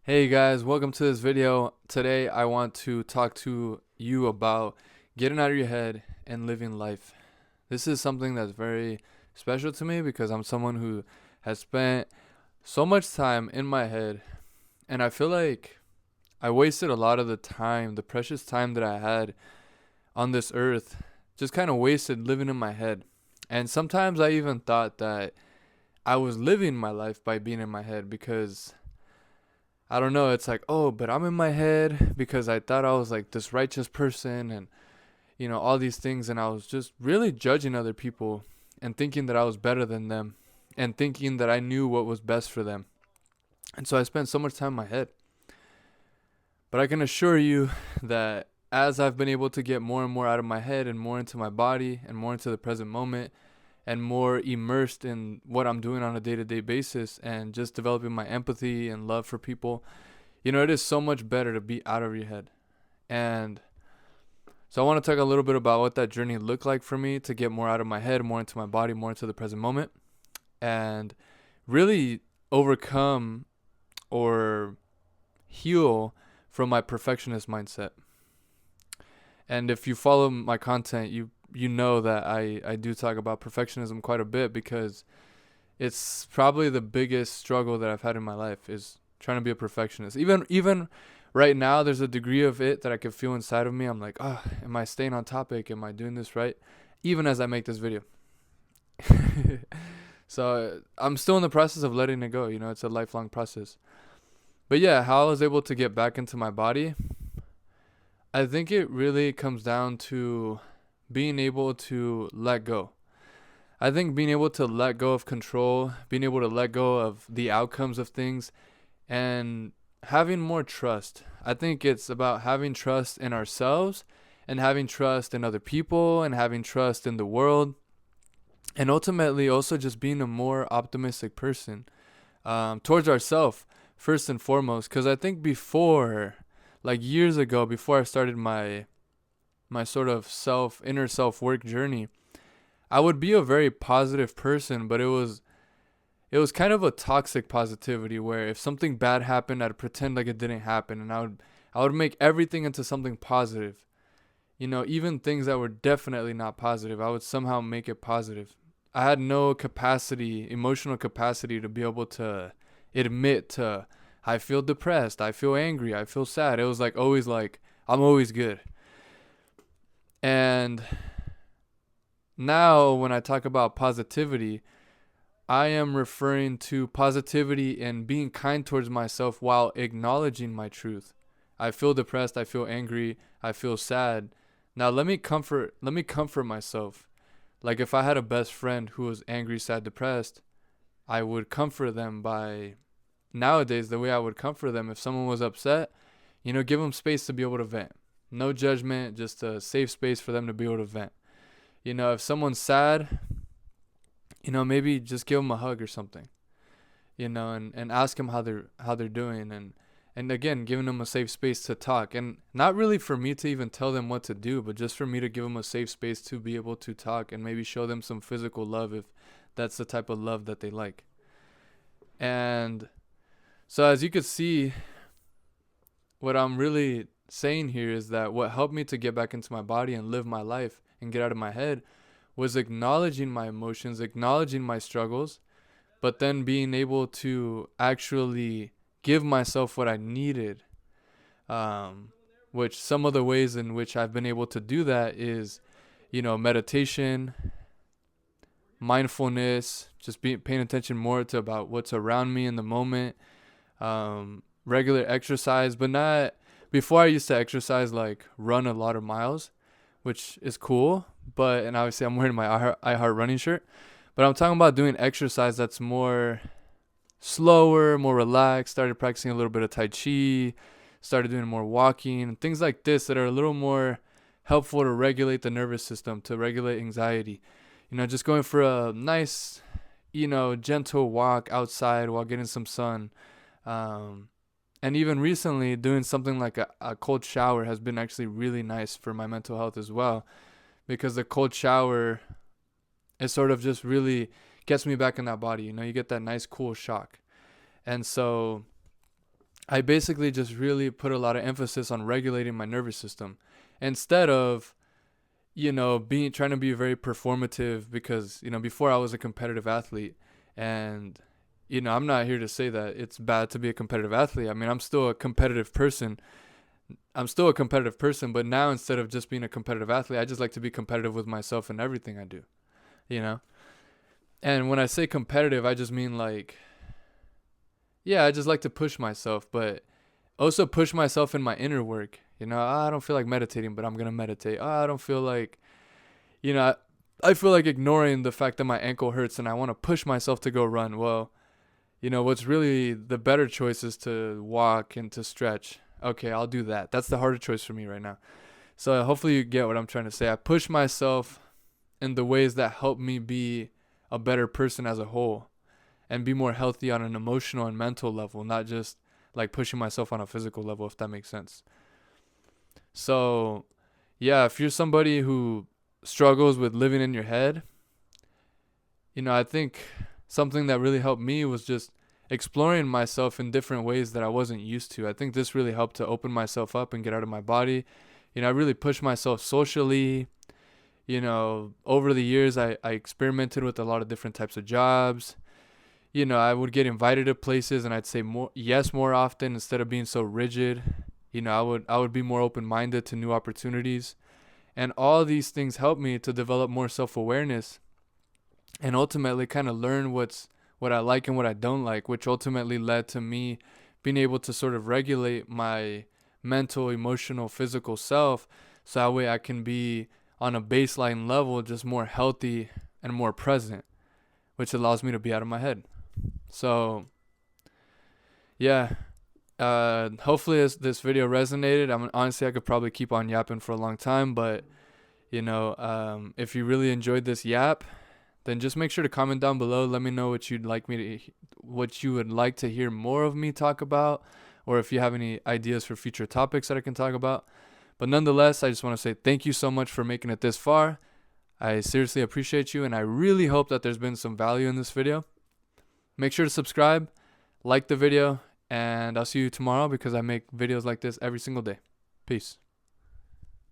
Hey guys, welcome to this video. Today I want to talk to you about getting out of your head and living life. This is something that's very special to me because I'm someone who has spent so much time in my head, and I feel like I wasted a lot of the time, the precious time that I had on this earth, just kind of wasted living in my head. And sometimes I even thought that I was living my life by being in my head because I don't know. It's like, oh, but I'm in my head because I thought I was like this righteous person and, all these things. And I was just really judging other people and thinking that I was better than them and thinking that I knew what was best for them. And so I spent so much time in my head. But I can assure you that as I've been able to get more and more out of my head and more into my body and more into the present moment and more immersed in what I'm doing on a day to day basis and just developing my empathy and love for people, it is so much better to be out of your head. And so I want to talk a little bit about what that journey looked like for me to get more out of my head, more into my body, more into the present moment, and really overcome or heal from my perfectionist mindset. And if you follow my content, you know that I do talk about perfectionism quite a bit because it's probably the biggest struggle that I've had in my life is trying to be a perfectionist. Even right now, there's a degree of it that I can feel inside of me. I'm like, oh, am I staying on topic? Am I doing this right? Even as I make this video. So I'm still in the process of letting it go. It's a lifelong process. But yeah, how I was able to get back into my body, I think it really comes down to being able to let go. I think being able to let go of control, being able to let go of the outcomes of things, and having more trust. I think it's about having trust in ourselves and having trust in other people and having trust in the world. And ultimately, also just being a more optimistic person towards ourselves, first and foremost. Because I think before, like years ago, before I started my sort of inner self work journey, I would be a very positive person, but it was kind of a toxic positivity where if something bad happened, I'd pretend like it didn't happen, and I would make everything into something positive. Even things that were definitely not positive, I would somehow make it positive. I had no capacity, emotional capacity to be able to admit to I feel depressed, I feel angry, I feel sad. It was like always like I'm always good. And now when I talk about positivity, I am referring to positivity and being kind towards myself while acknowledging my truth. I feel depressed, I feel angry, I feel sad. Now let me comfort myself. Like if I had a best friend who was angry, sad, depressed, I would comfort them by nowadays the way I would comfort them if someone was upset, give them space to be able to vent. No judgment, just a safe space for them to be able to vent. If someone's sad, maybe just give them a hug or something, and ask them how they're doing, and again, giving them a safe space to talk, and not really for me to even tell them what to do, but just for me to give them a safe space to be able to talk and maybe show them some physical love if that's the type of love that they like. And so as you could see, what I'm really saying here is that what helped me to get back into my body and live my life and get out of my head was acknowledging my emotions, acknowledging my struggles, but then being able to actually give myself what I needed. Um, which some of the ways in which I've been able to do that is, meditation, mindfulness, just paying attention more to about what's around me in the moment, regular exercise, but not before I used to exercise like run a lot of miles, which is cool. But and obviously I'm wearing my I Heart running shirt, but I'm talking about doing exercise that's more slower, more relaxed. Started practicing a little bit of Tai Chi, started doing more walking and things like this that are a little more helpful to regulate the nervous system, to regulate anxiety. Just going for a nice, gentle walk outside while getting some sun. Um, and even recently, doing something like a cold shower has been actually really nice for my mental health as well, because the cold shower, it sort of just really gets me back in that body. You get that nice cool shock. And so I basically just really put a lot of emphasis on regulating my nervous system instead of, being trying to be very performative, because, before I was a competitive athlete. And, I'm not here to say that it's bad to be a competitive athlete. I mean, I'm still a competitive person. But now, instead of just being a competitive athlete, I just like to be competitive with myself in everything I do, you know? And when I say competitive, I just mean like, yeah, I just like to push myself, but also push myself in my inner work. I don't feel like meditating, but I'm going to meditate. I don't feel like, you know, I feel like ignoring the fact that my ankle hurts and I want to push myself to go run. Well, what's really the better choice is to walk and to stretch. Okay, I'll do that. That's the harder choice for me right now. So hopefully you get what I'm trying to say. I push myself in the ways that help me be a better person as a whole and be more healthy on an emotional and mental level, not just like pushing myself on a physical level, if that makes sense. So, yeah, if you're somebody who struggles with living in your head, I think something that really helped me was just exploring myself in different ways that I wasn't used to. I think this really helped to open myself up and get out of my body. I really pushed myself socially. Over the years, I experimented with a lot of different types of jobs. I would get invited to places and I'd say yes more often instead of being so rigid. I would be more open-minded to new opportunities. And all these things helped me to develop more self-awareness and ultimately kind of learn what I like and what I don't like, which ultimately led to me being able to sort of regulate my mental, emotional, physical self, so that way I can be on a baseline level just more healthy and more present, which allows me to be out of my head. So, yeah, hopefully this video resonated. Honestly, I could probably keep on yapping for a long time, but if you really enjoyed this yap, then just make sure to comment down below. Let me know what you would like to hear more of me talk about, or if you have any ideas for future topics that I can talk about. But nonetheless, I just want to say thank you so much for making it this far. I seriously appreciate you, and I really hope that there's been some value in this video. Make sure to subscribe, like the video, and I'll see you tomorrow because I make videos like this every single day. Peace.